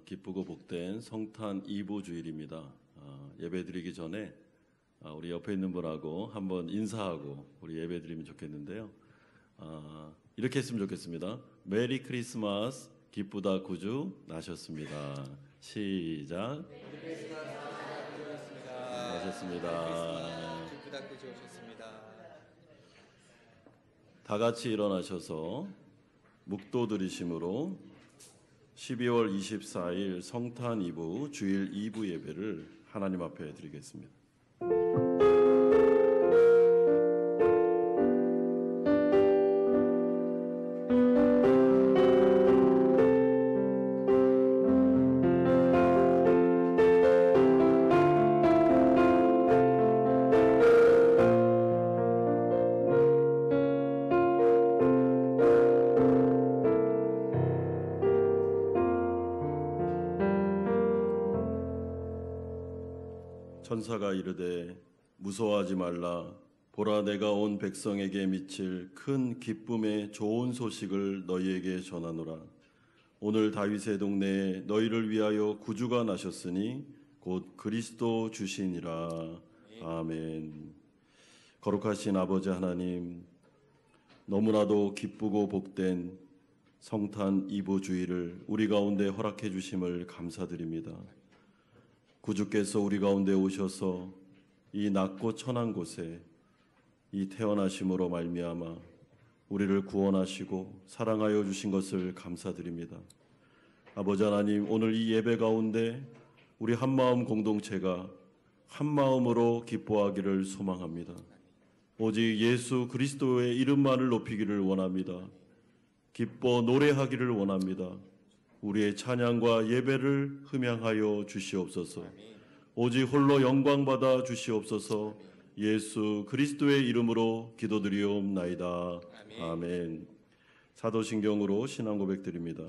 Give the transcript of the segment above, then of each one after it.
기쁘고 복된 성탄 2부 주일입니다. 예배드리기 전에 우리 옆에 있는 분하고 한번 인사하고 우리 예배드리면 좋겠는데요. 이렇게 했으면 좋겠습니다. 메리 크리스마스, 기쁘다 구주 나셨습니다. 시작. 메리 크리스마스, 나셨습니다. 기쁘다 구주 오셨습니다. 다 같이 일어나셔서 묵도 드리심으로 12월 24일 성탄 2부 주일 2부 예배를 하나님 앞에 드리겠습니다. 천사가 이르되 무서워하지 말라. 보라, 내가 온 백성에게 미칠 큰 기쁨의 좋은 소식을 너희에게 전하노라. 오늘 다윗의 동네에 너희를 위하여 구주가 나셨으니 곧 그리스도 주시니라. 아멘. 거룩하신 아버지 하나님, 너무나도 기쁘고 복된 성탄 2부 주일을 우리 가운데 허락해 주심을 감사드립니다. 구주께서 우리 가운데 오셔서 이 낮고 천한 곳에 이 태어나심으로 말미암아 우리를 구원하시고 사랑하여 주신 것을 감사드립니다. 아버지 하나님, 오늘 이 예배 가운데 우리 한마음 공동체가 한마음으로 기뻐하기를 소망합니다. 오직 예수 그리스도의 이름만을 높이기를 원합니다. 기뻐 노래하기를 원합니다. 우리의 찬양과 예배를 흠양하여 주시옵소서. 오직 홀로 영광받아 주시옵소서. 예수 그리스도의 이름으로 기도드리옵나이다. 아멘. 사도신경으로 신앙 고백드립니다.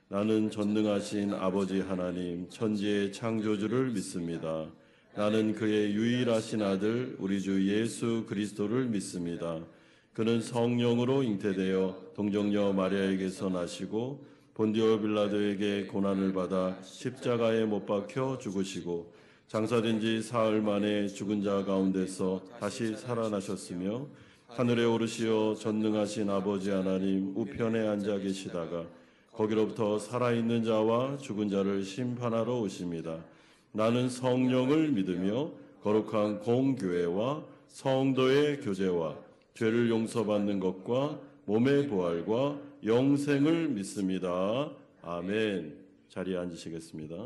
나는 전능하신 아버지 하나님 천지의 창조주를 믿습니다. 나는 그의 유일하신 아들 우리 주 예수 그리스도를 믿습니다. 그는 성령으로 잉태되어 동정녀 마리아에게서 나시고 본디오 빌라도에게 고난을 받아 십자가에 못 박혀 죽으시고 장사된 지 사흘 만에 죽은 자 가운데서 다시 살아나셨으며 하늘에 오르시어 전능하신 아버지 하나님 우편에 앉아 계시다가 거기로부터 살아있는 자와 죽은 자를 심판하러 오십니다. 나는 성령을 믿으며 거룩한 공교회와 성도의 교제와 죄를 용서받는 것과 몸의 부활과 영생을 믿습니다. 아멘. 자리에 앉으시겠습니다.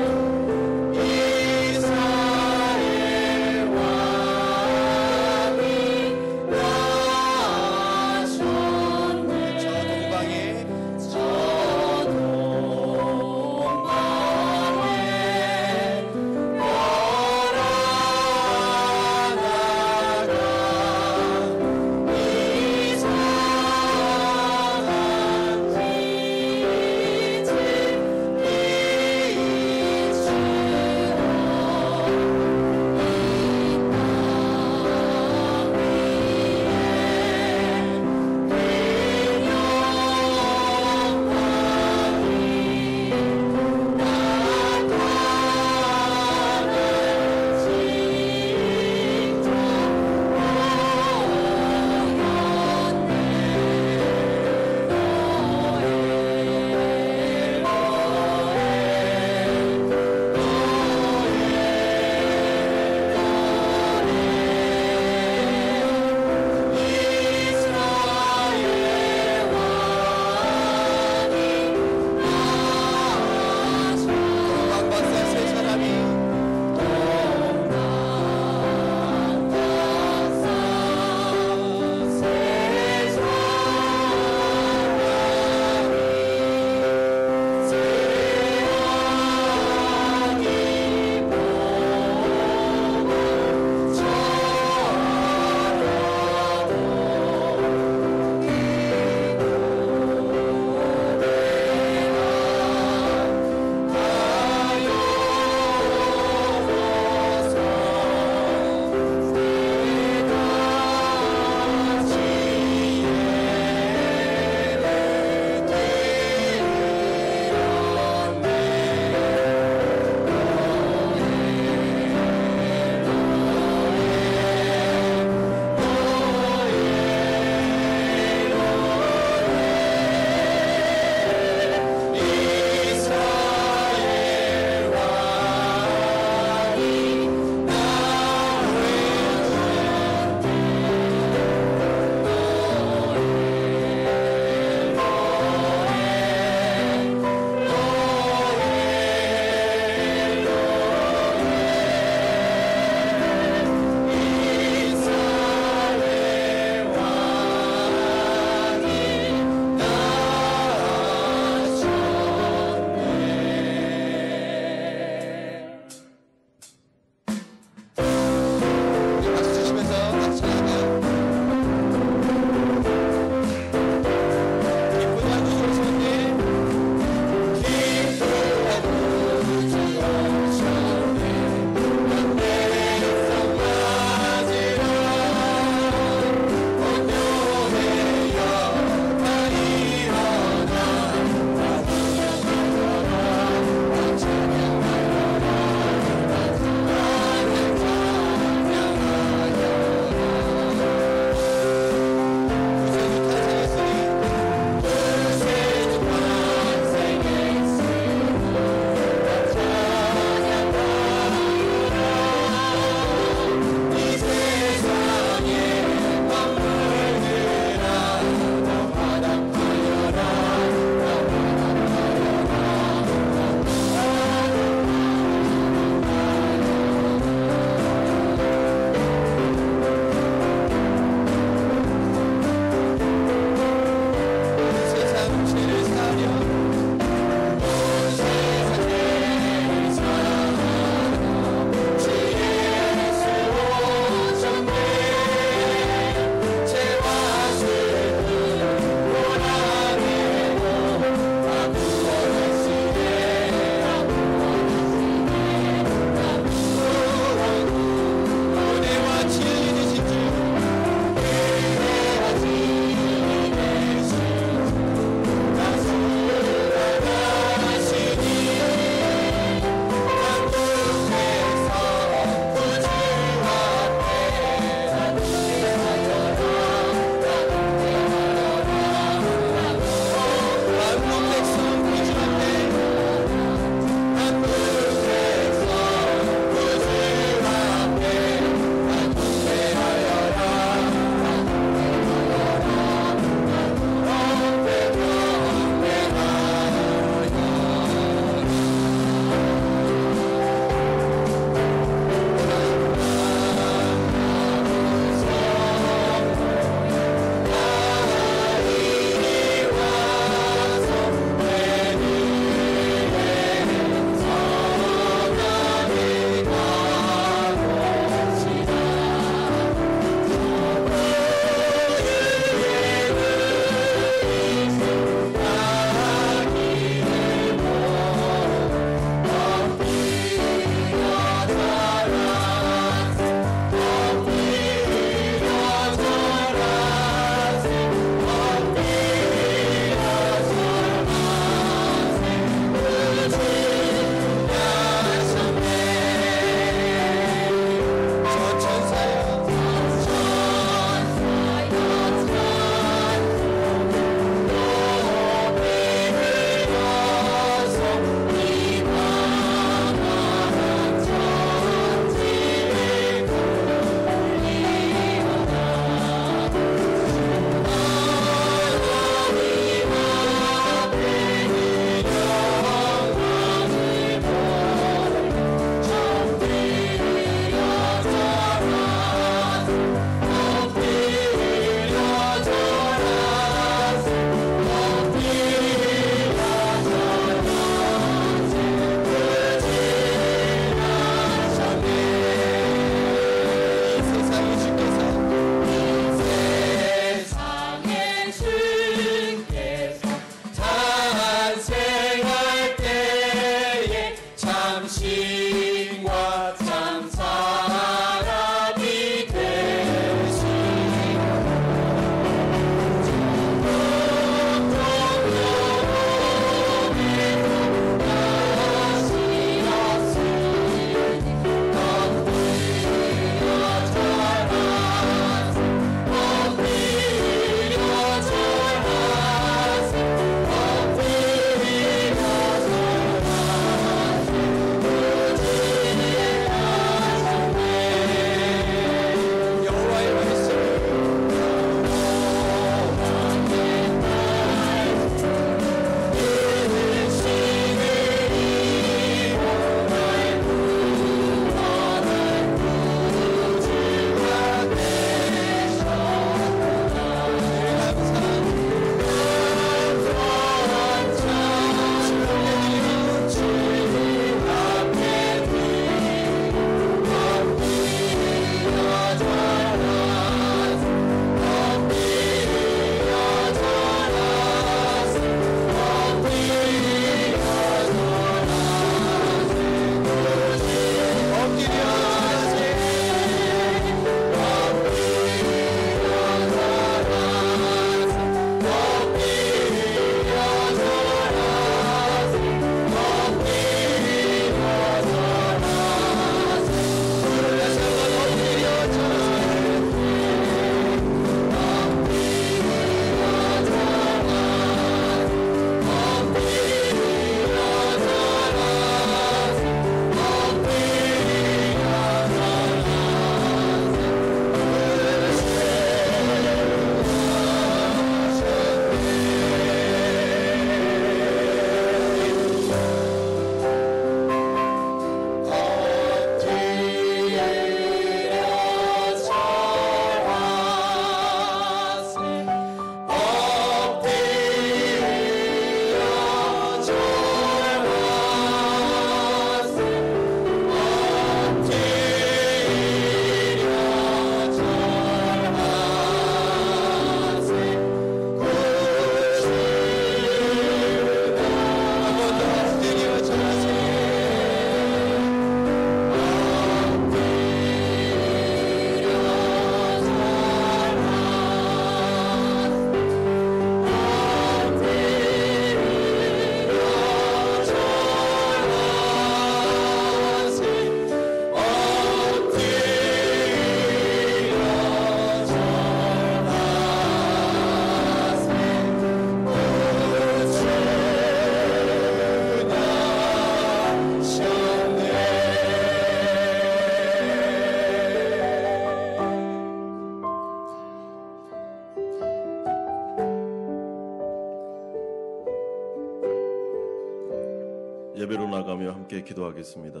예배로 나가며 함께 기도하겠습니다.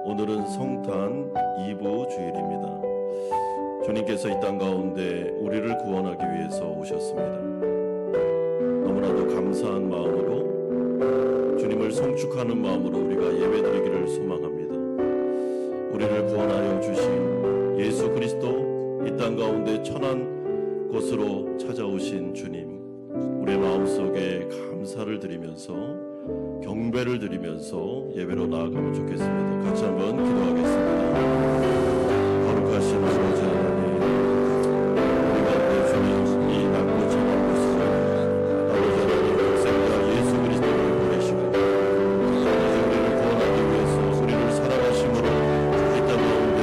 오늘은 성탄 2부 주일입니다. 주님께서 이 땅 가운데 우리를 구원하기 위해서 오셨습니다. 너무나도 감사한 마음으로, 주님을 송축하는 마음으로 우리가 예배드리기를 소망합니다. 우리를 구원하여 주신 예수 그리스도, 이 땅 가운데 천한 곳으로 찾아오신 주님, 우리의 마음속에 감사를 드리면서, 경배를 드리면서 예배로 나아가면 좋겠습니다. 같이 한번 기도하겠습니다. 거룩하신 아버지 하나님, 우리 가운데 주님 이 낮고 참한 곳에 아버지 하나님 독생자 예수 그리스도를 보내시고 이제 우리를 구원하기 위해서 우리를 사랑하심으로 이 땅 가운데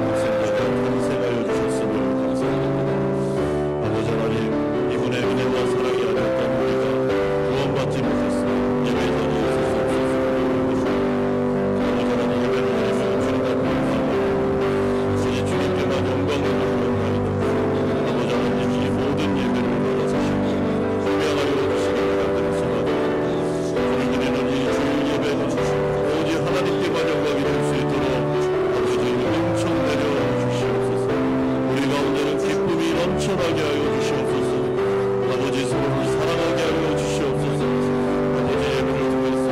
독생자가 탄생하여 주셨음을 감사합니다. 아버지 하나님, 이분의 은혜와 사랑이 아니었던 우리가 구원받지 못했습니다. 예배 자리에 서서 없어서 아버지 하나님, 예배를 드리며 주님 앞에 나아가고 우리 주님께만 영광을 돌려드립니다. 아버지 하나님, 이 모든 예배를 받아주시고 소명하여 주시기를 간절히 소망합니다. 오늘 드리는 이 주일 예배는 오직 하나님께만 영광이 될 수 있도록 아버지 넘쳐내려 주시옵소서. 우리 가운데는 기쁨이 넘쳐나게 하여 주시옵소서. 아버지 서로를 사랑하게 하여 주시옵소서. 아버지 예배를 통해서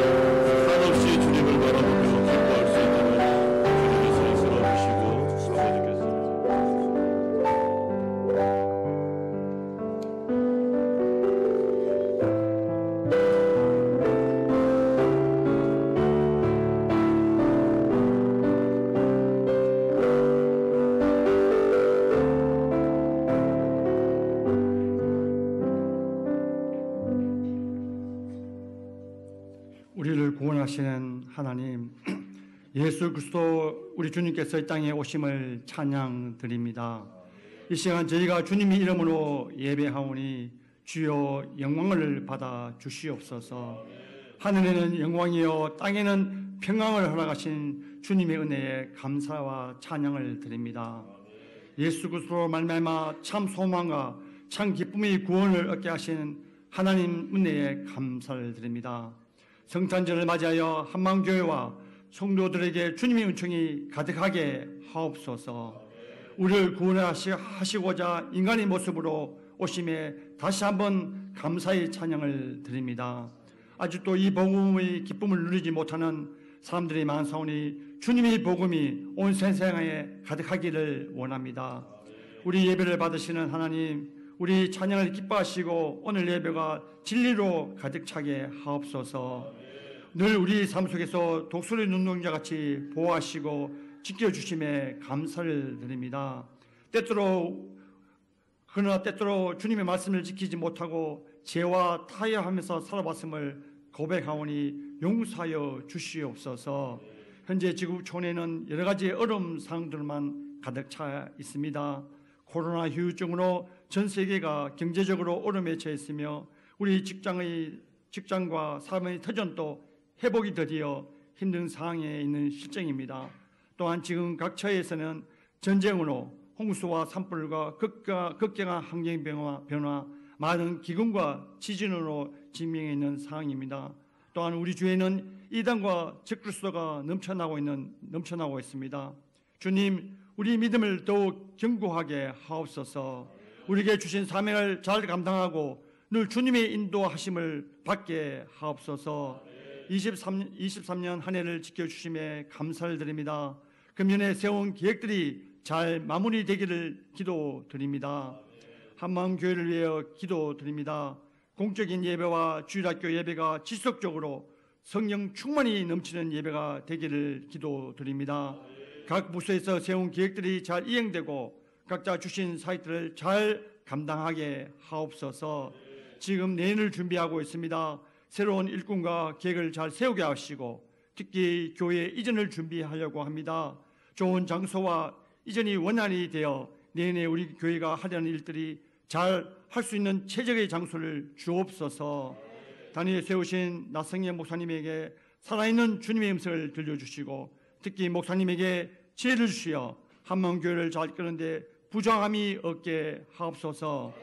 한없이 주님을 바라보며 기뻐할 수 있도록 주님께서 이끌어 주시고 아버지께서 우리를 구원하시는 하나님, 예수 그리스도 우리 주님께서 이 땅에 오심을 찬양드립니다. 이 시간 저희가 주님의 이름으로 예배하오니 주여 영광을 받아 주시옵소서. 하늘에는 영광이요 땅에는 평강을 허락하신 주님의 은혜에 감사와 찬양을 드립니다. 예수 그리스도로 말미암아 참 소망과 참 기쁨의 구원을 얻게 하신 하나님 은혜에 감사를 드립니다. 성탄절을 맞이하여 한망교회와 성도들에게 주님의 은총이 가득하게 하옵소서. 우리를 구원하시고자 인간의 모습으로 오심에 다시 한번 감사의 찬양을 드립니다. 아직도 이 복음의 기쁨을 누리지 못하는 사람들이 많사오니 주님의 복음이 온 세상에 가득하기를 원합니다. 우리 예배를 받으시는 하나님, 우리 찬양을 기뻐하시고 오늘 예배가 진리로 가득 차게 하옵소서. 늘 우리 삶 속에서 독수리 눈동자같이 보호하시고 지켜주심에 감사를 드립니다. 그러나 때때로 주님의 말씀을 지키지 못하고 죄와 타협하면서 살아왔음을 고백하오니 용서하여 주시옵소서. 현재 지구촌에는 여러 가지 어려움 상황들만 가득 차 있습니다. 코로나 후유증으로 전 세계가 경제적으로 어려움에 처해 있으며 우리 직장과 삶의 터전도 회복이 더디어 힘든 상황에 있는 실정입니다. 또한 지금 각 처에서는 전쟁으로 홍수와 산불과 극경한 환경 변화, 많은 기근과 지진으로 직면해 있는 상황입니다. 또한 우리 주에는 이단과 적그리스도가 넘쳐나고 있습니다. 주님, 우리 믿음을 더욱 견고하게 하옵소서. 우리에게 주신 사명을 잘 감당하고 늘 주님의 인도하심을 받게 하옵소서. 23년 한 해를 지켜주심에 감사를 드립니다. 금년에 세운 계획들이 잘 마무리되기를 기도드립니다. 한마음교회를 위하여 기도드립니다. 공적인 예배와 주일학교 예배가 지속적으로 성령 충만이 넘치는 예배가 되기를 기도드립니다. 각 부서에서 세운 계획들이 잘 이행되고 각자 주신 사역들을 잘 감당하게 하옵소서. 지금 내년을 준비하고 있습니다. 새로운 일꾼과 계획을 잘 세우게 하시고 특히 교회 이전을 준비하려고 합니다. 좋은 장소와 이전이 원활히 되어 내년에 우리 교회가 하려는 일들이 잘 할 수 있는 최적의 장소를 주옵소서. 단위에 세우신 나성예 목사님에게 살아있는 주님의 음성을 들려주시고 특히 목사님에게 지혜를 주시어 한마음교회를 잘 이끄는데 부정함이 없게 하옵소서.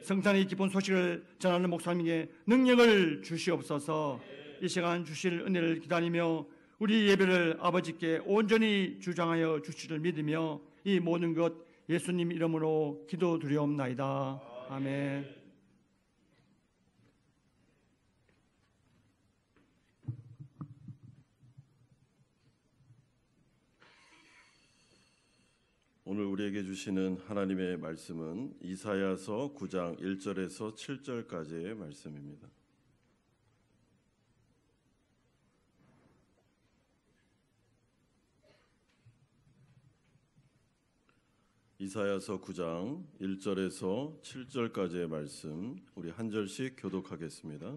성탄의 기쁜 소식을 전하는 목사님에게 능력을 주시옵소서. 이 시간 주실 은혜를 기다리며 우리 예배를 아버지께 온전히 주장하여 주시를 믿으며 이 모든 것 예수님 이름으로 기도드리옵나이다. 아멘. 오늘 우리에게 주시는 하나님의 말씀은 이사야서 9장 1절에서 7절까지의 말씀입니다. 이사야서 9장 1절에서 7절까지의 말씀 우리 한 절씩 교독하겠습니다.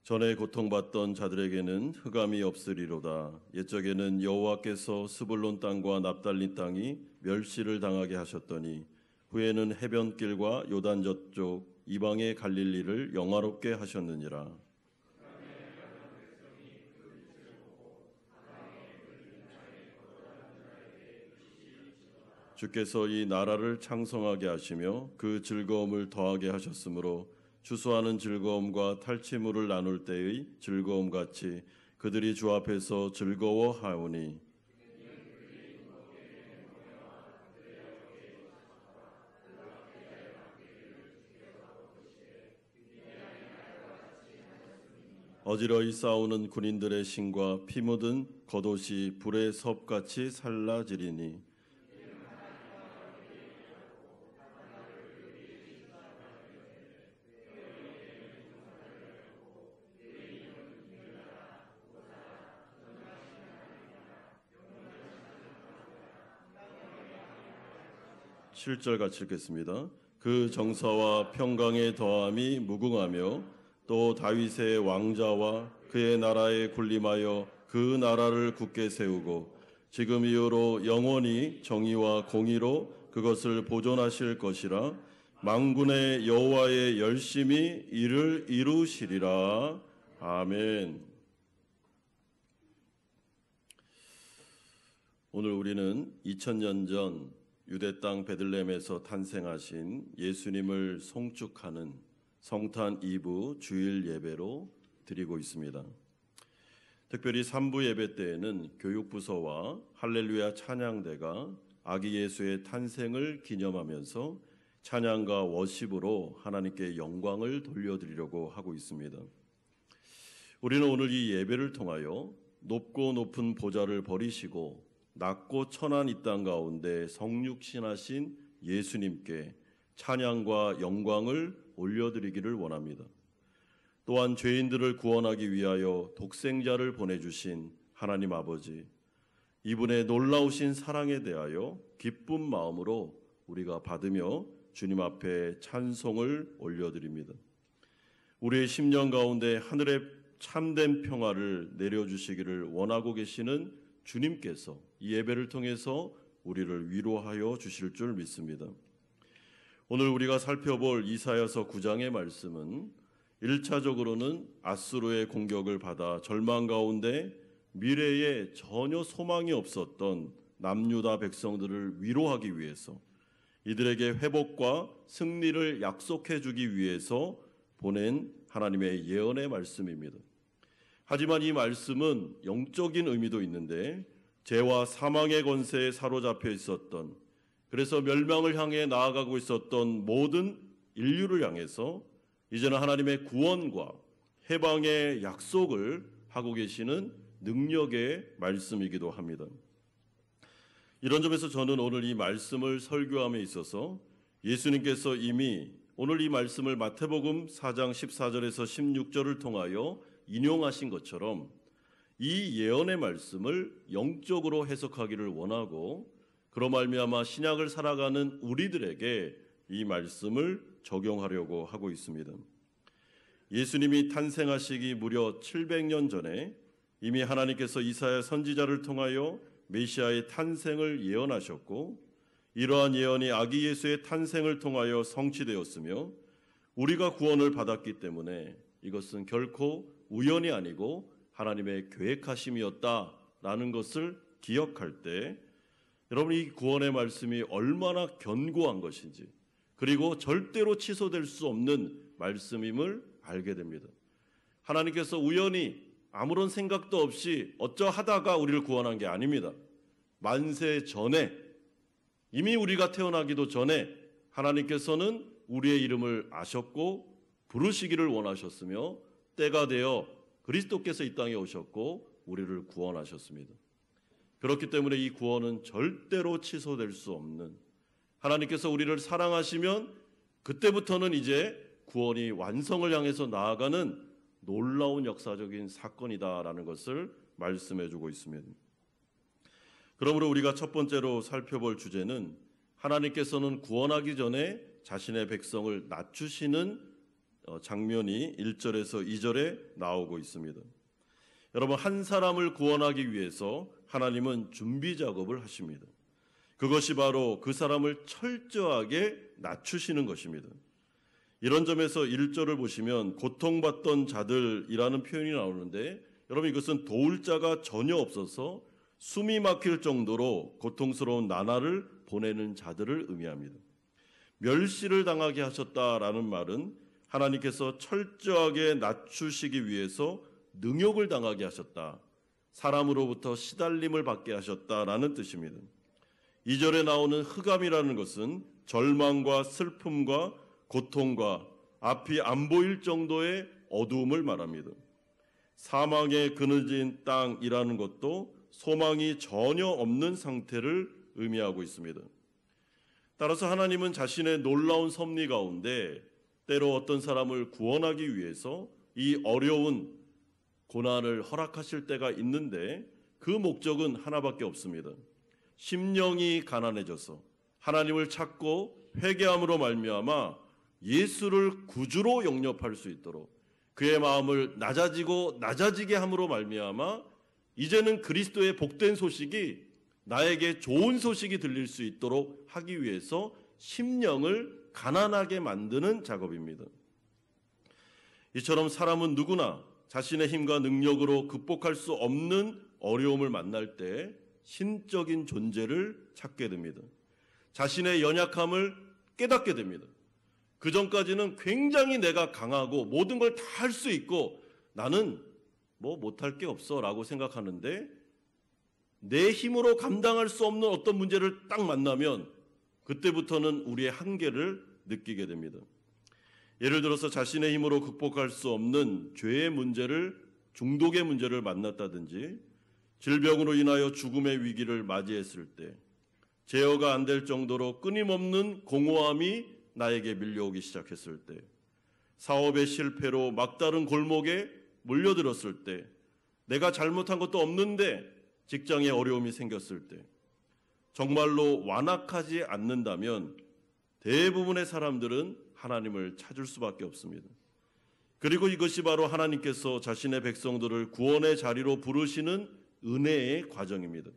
전에 고통받던 자들에게는 흑암이 없으리로다. 옛적에는 여호와께서 스불론 땅과 납달리 땅이 멸시를 당하게 하셨더니 후에는 해변길과 요단 저쪽 이방의 갈릴리를 영화롭게 하셨느니라. 주께서 이 나라를 창성하게 하시며 그 즐거움을 더하게 하셨으므로 추수하는 즐거움과 탈취물을 나눌 때의 즐거움 같이 그들이 주 앞에서 즐거워하오니 어지러이 싸우는 군인들의 신과 피 묻은 겉옷이 불의 섭같이 살라지리니 칠 절 같이 읽겠습니다. 그 정사와 평강의 더함이 무궁하며 또 다윗의 왕자와 그의 나라에 군림하여 그 나라를 굳게 세우고 지금 이후로 영원히 정의와 공의로 그것을 보존하실 것이라. 만군의 여호와의 열심히 이를 이루시리라. 아멘. 오늘 우리는 2000년 전 유대 땅 베들레헴에서 탄생하신 예수님을 송축하는 성탄 2부 주일 예배로 드리고 있습니다. 특별히 3부 예배 때에는 교육부서와 할렐루야 찬양대가 아기 예수의 탄생을 기념하면서 찬양과 워십으로 하나님께 영광을 돌려드리려고 하고 있습니다. 우리는 오늘 이 예배를 통하여 높고 높은 보좌를 버리시고 낮고 천한 이 땅 가운데 성육신하신 예수님께 찬양과 영광을 올려드리기를 원합니다. 또한 죄인들을 구원하기 위하여 독생자를 보내주신 하나님 아버지, 이분의 놀라우신 사랑에 대하여 기쁜 마음으로 우리가 받으며 주님 앞에 찬송을 올려드립니다. 우리의 심령 가운데 하늘의 참된 평화를 내려주시기를 원하고 계시는 주님께서 이 예배를 통해서 우리를 위로하여 주실 줄 믿습니다. 오늘 우리가 살펴볼 이사야서 9장의 말씀은 1차적으로는 아수르의 공격을 받아 절망 가운데 미래에 전혀 소망이 없었던 남유다 백성들을 위로하기 위해서 이들에게 회복과 승리를 약속해 주기 위해서 보낸 하나님의 예언의 말씀입니다. 하지만 이 말씀은 영적인 의미도 있는데 죄와 사망의 권세에 사로잡혀 있었던, 그래서 멸망을 향해 나아가고 있었던 모든 인류를 향해서 이제는 하나님의 구원과 해방의 약속을 하고 계시는 능력의 말씀이기도 합니다. 이런 점에서 저는 오늘 이 말씀을 설교함에 있어서 예수님께서 이미 오늘 이 말씀을 마태복음 4장 14절에서 16절을 통하여 인용하신 것처럼 이 예언의 말씀을 영적으로 해석하기를 원하고 그로 말미암아 신약을 살아가는 우리들에게 이 말씀을 적용하려고 하고 있습니다. 예수님이 탄생하시기 무려 700년 전에 이미 하나님께서 이사야 선지자를 통하여 메시아의 탄생을 예언하셨고 이러한 예언이 아기 예수의 탄생을 통하여 성취되었으며 우리가 구원을 받았기 때문에 이것은 결코 우연이 아니고 하나님의 계획하심이었다라는 것을 기억할 때 여러분 이 구원의 말씀이 얼마나 견고한 것인지 그리고 절대로 취소될 수 없는 말씀임을 알게 됩니다. 하나님께서 우연히 아무런 생각도 없이 어쩌하다가 우리를 구원한 게 아닙니다. 만세 전에, 이미 우리가 태어나기도 전에 하나님께서는 우리의 이름을 아셨고 부르시기를 원하셨으며 때가 되어 그리스도께서 이 땅에 오셨고 우리를 구원하셨습니다. 그렇기 때문에 이 구원은 절대로 취소될 수 없는, 하나님께서 우리를 사랑하시면 그때부터는 이제 구원이 완성을 향해서 나아가는 놀라운 역사적인 사건이다라는 것을 말씀해 주고 있습니다. 그러므로 우리가 첫 번째로 살펴볼 주제는 하나님께서는 구원하기 전에 자신의 백성을 낮추시는 장면이 1절에서 2절에 나오고 있습니다. 여러분, 한 사람을 구원하기 위해서 하나님은 준비 작업을 하십니다. 그것이 바로 그 사람을 철저하게 낮추시는 것입니다. 이런 점에서 1절을 보시면 고통받던 자들이라는 표현이 나오는데, 여러분, 이것은 도울 자가 전혀 없어서 숨이 막힐 정도로 고통스러운 나날을 보내는 자들을 의미합니다. 멸시를 당하게 하셨다라는 말은 하나님께서 철저하게 낮추시기 위해서 능욕을 당하게 하셨다, 사람으로부터 시달림을 받게 하셨다라는 뜻입니다. 2절에 나오는 흑암이라는 것은 절망과 슬픔과 고통과 앞이 안 보일 정도의 어두움을 말합니다. 사망에 그늘진 땅이라는 것도 소망이 전혀 없는 상태를 의미하고 있습니다. 따라서 하나님은 자신의 놀라운 섭리 가운데 때로 어떤 사람을 구원하기 위해서 이 어려운 고난을 허락하실 때가 있는데, 그 목적은 하나밖에 없습니다. 심령이 가난해져서 하나님을 찾고 회개함으로 말미암아 예수를 구주로 영접할 수 있도록, 그의 마음을 낮아지게 함으로 말미암아 이제는 그리스도의 복된 소식이 나에게 좋은 소식이 들릴 수 있도록 하기 위해서 심령을 가난하게 만드는 작업입니다. 이처럼 사람은 누구나 자신의 힘과 능력으로 극복할 수 없는 어려움을 만날 때 신적인 존재를 찾게 됩니다. 자신의 연약함을 깨닫게 됩니다. 그 전까지는 굉장히 내가 강하고 모든 걸 다 할 수 있고 나는 뭐 못할 게 없어 라고 생각하는데, 내 힘으로 감당할 수 없는 어떤 문제를 딱 만나면 그때부터는 우리의 한계를 느끼게 됩니다. 예를 들어서 자신의 힘으로 극복할 수 없는 죄의 문제를, 중독의 문제를 만났다든지, 질병으로 인하여 죽음의 위기를 맞이했을 때, 제어가 안 될 정도로 끊임없는 공허함이 나에게 밀려오기 시작했을 때, 사업의 실패로 막다른 골목에 몰려들었을 때, 내가 잘못한 것도 없는데 직장에 어려움이 생겼을 때, 정말로 완악하지 않는다면 대부분의 사람들은 하나님을 찾을 수밖에 없습니다. 그리고 이것이 바로 하나님께서 자신의 백성들을 구원의 자리로 부르시는 은혜의 과정입니다.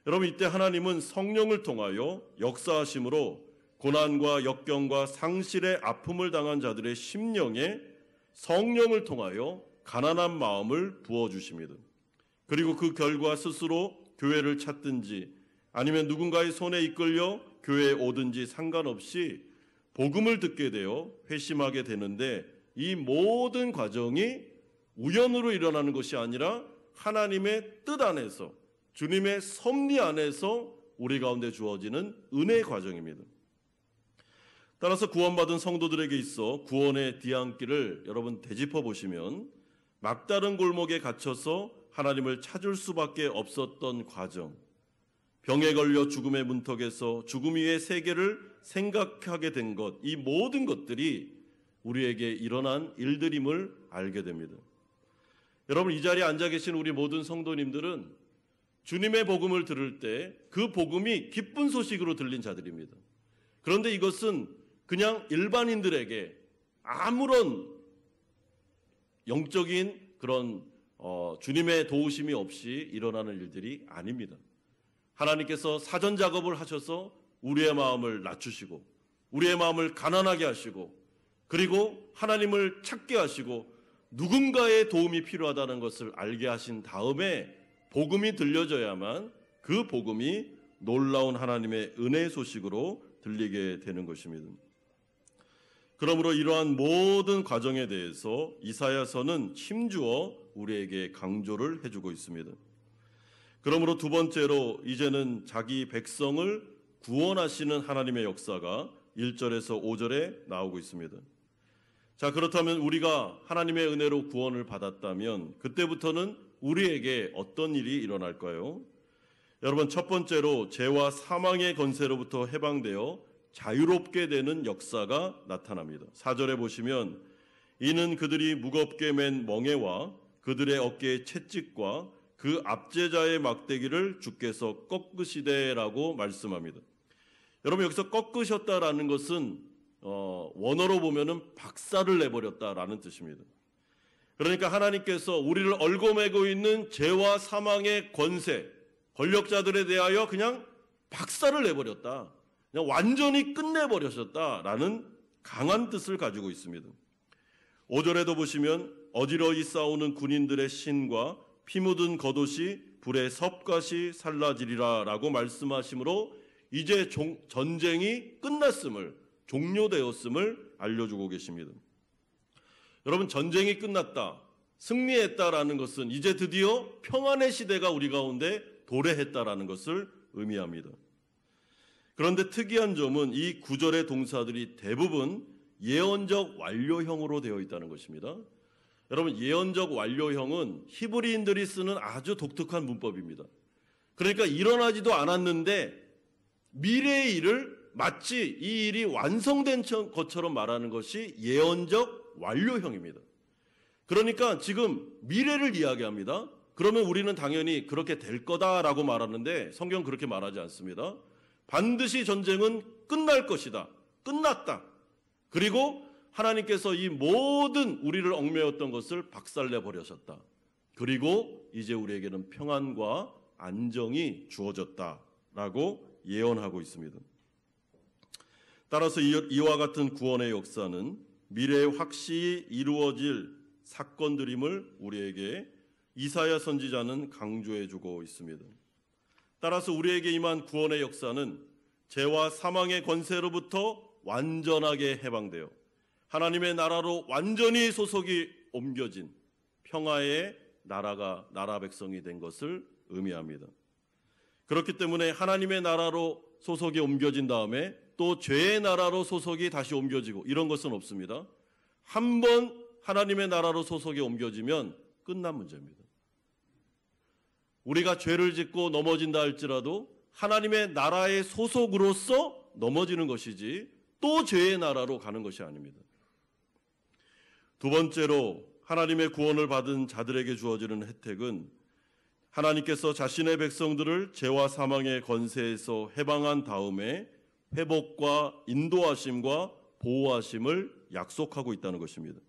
여러분, 이때 하나님은 성령을 통하여 역사하심으로 고난과 역경과 상실의 아픔을 당한 자들의 심령에 성령을 통하여 가난한 마음을 부어주십니다. 그리고 그 결과 스스로 교회를 찾든지 아니면 누군가의 손에 이끌려 교회에 오든지 상관없이 복음을 듣게 되어 회심하게 되는데, 이 모든 과정이 우연으로 일어나는 것이 아니라 하나님의 뜻 안에서, 주님의 섭리 안에서 우리 가운데 주어지는 은혜의 과정입니다. 따라서 구원받은 성도들에게 있어 구원의 뒤안길을 여러분 되짚어 보시면, 막다른 골목에 갇혀서 하나님을 찾을 수밖에 없었던 과정, 병에 걸려 죽음의 문턱에서 죽음 위의 세계를 생각하게 된 것, 이 모든 것들이 우리에게 일어난 일들임을 알게 됩니다. 여러분, 이 자리에 앉아 계신 우리 모든 성도님들은 주님의 복음을 들을 때 그 복음이 기쁜 소식으로 들린 자들입니다. 그런데 이것은 그냥 일반인들에게 아무런 영적인 그런 주님의 도우심이 없이 일어나는 일들이 아닙니다. 하나님께서 사전 작업을 하셔서 우리의 마음을 낮추시고 우리의 마음을 가난하게 하시고, 그리고 하나님을 찾게 하시고 누군가의 도움이 필요하다는 것을 알게 하신 다음에 복음이 들려져야만 그 복음이 놀라운 하나님의 은혜 소식으로 들리게 되는 것입니다. 그러므로 이러한 모든 과정에 대해서 이사야서는 힘주어 우리에게 강조를 해주고 있습니다. 그러므로 두 번째로 이제는 자기 백성을 구원하시는 하나님의 역사가 1절에서 5절에 나오고 있습니다. 자, 그렇다면 우리가 하나님의 은혜로 구원을 받았다면 그때부터는 우리에게 어떤 일이 일어날까요? 여러분, 첫 번째로 죄와 사망의 권세로부터 해방되어 자유롭게 되는 역사가 나타납니다. 4절에 보시면 이는 그들이 무겁게 맨 멍에와 그들의 어깨의 채찍과 그 압제자의 막대기를 주께서 꺾으시되라고 말씀합니다. 여러분, 여기서 꺾으셨다라는 것은 원어로 보면은 박살을 내버렸다라는 뜻입니다. 그러니까 하나님께서 우리를 얽어매고 있는 죄와 사망의 권세, 권력자들에 대하여 그냥 박살을 내버렸다, 그냥 완전히 끝내버리셨다라는 강한 뜻을 가지고 있습니다. 5절에도 보시면 어지러이 싸우는 군인들의 신과 피 묻은 겉옷이 불에 섭같이 살라지리라 라고 말씀하시므로 이제 전쟁이 끝났음을, 종료되었음을 알려주고 계십니다. 여러분, 전쟁이 끝났다, 승리했다라는 것은 이제 드디어 평안의 시대가 우리 가운데 도래했다라는 것을 의미합니다. 그런데 특이한 점은 이 구절의 동사들이 대부분 예언적 완료형으로 되어 있다는 것입니다. 여러분, 예언적 완료형은 히브리인들이 쓰는 아주 독특한 문법입니다. 그러니까 일어나지도 않았는데 미래의 일을 마치 이 일이 완성된 것처럼 말하는 것이 예언적 완료형입니다. 그러니까 지금 미래를 이야기합니다. 그러면 우리는 당연히 그렇게 될 거다라고 말하는데 성경은 그렇게 말하지 않습니다. 반드시 전쟁은 끝날 것이다, 끝났다. 그리고 하나님께서 이 모든 우리를 얽매였던 것을 박살내 버리셨다. 그리고 이제 우리에게는 평안과 안정이 주어졌다라고 예언하고 있습니다. 따라서 이와 같은 구원의 역사는 미래에 확실히 이루어질 사건들임을 우리에게 이사야 선지자는 강조해주고 있습니다. 따라서 우리에게 임한 구원의 역사는 죄와 사망의 권세로부터 완전하게 해방되어 하나님의 나라로 완전히 소속이 옮겨진 평화의 나라 백성이 된 것을 의미합니다. 그렇기 때문에 하나님의 나라로 소속이 옮겨진 다음에 또 죄의 나라로 소속이 다시 옮겨지고 이런 것은 없습니다. 한 번 하나님의 나라로 소속이 옮겨지면 끝난 문제입니다. 우리가 죄를 짓고 넘어진다 할지라도 하나님의 나라의 소속으로서 넘어지는 것이지 또 죄의 나라로 가는 것이 아닙니다. 두 번째로 하나님의 구원을 받은 자들에게 주어지는 혜택은 하나님께서 자신의 백성들을 죄와 사망의 권세에서 해방한 다음에 회복과 인도하심과 보호하심을 약속하고 있다는 것입니다.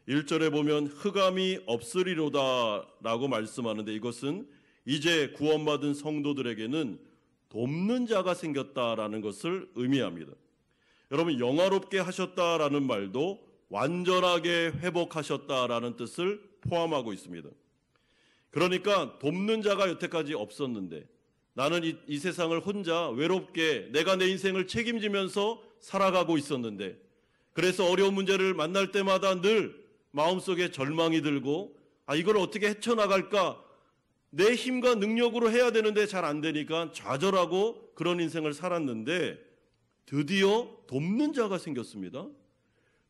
1절에 보면 흑암이 없으리로다라고 말씀하는데 이것은 이제 구원받은 성도들에게는 돕는 자가 생겼다라는 것을 의미합니다. 여러분, 영화롭게 하셨다라는 말도 완전하게 회복하셨다라는 뜻을 포함하고 있습니다. 그러니까 돕는 자가 여태까지 없었는데 나는 이 세상을 혼자 외롭게 내가 내 인생을 책임지면서 살아가고 있었는데 그래서 어려운 문제를 만날 때마다 늘 마음속에 절망이 들고 이걸 어떻게 헤쳐나갈까, 내 힘과 능력으로 해야 되는데 잘 안 되니까 좌절하고 그런 인생을 살았는데 드디어 돕는 자가 생겼습니다.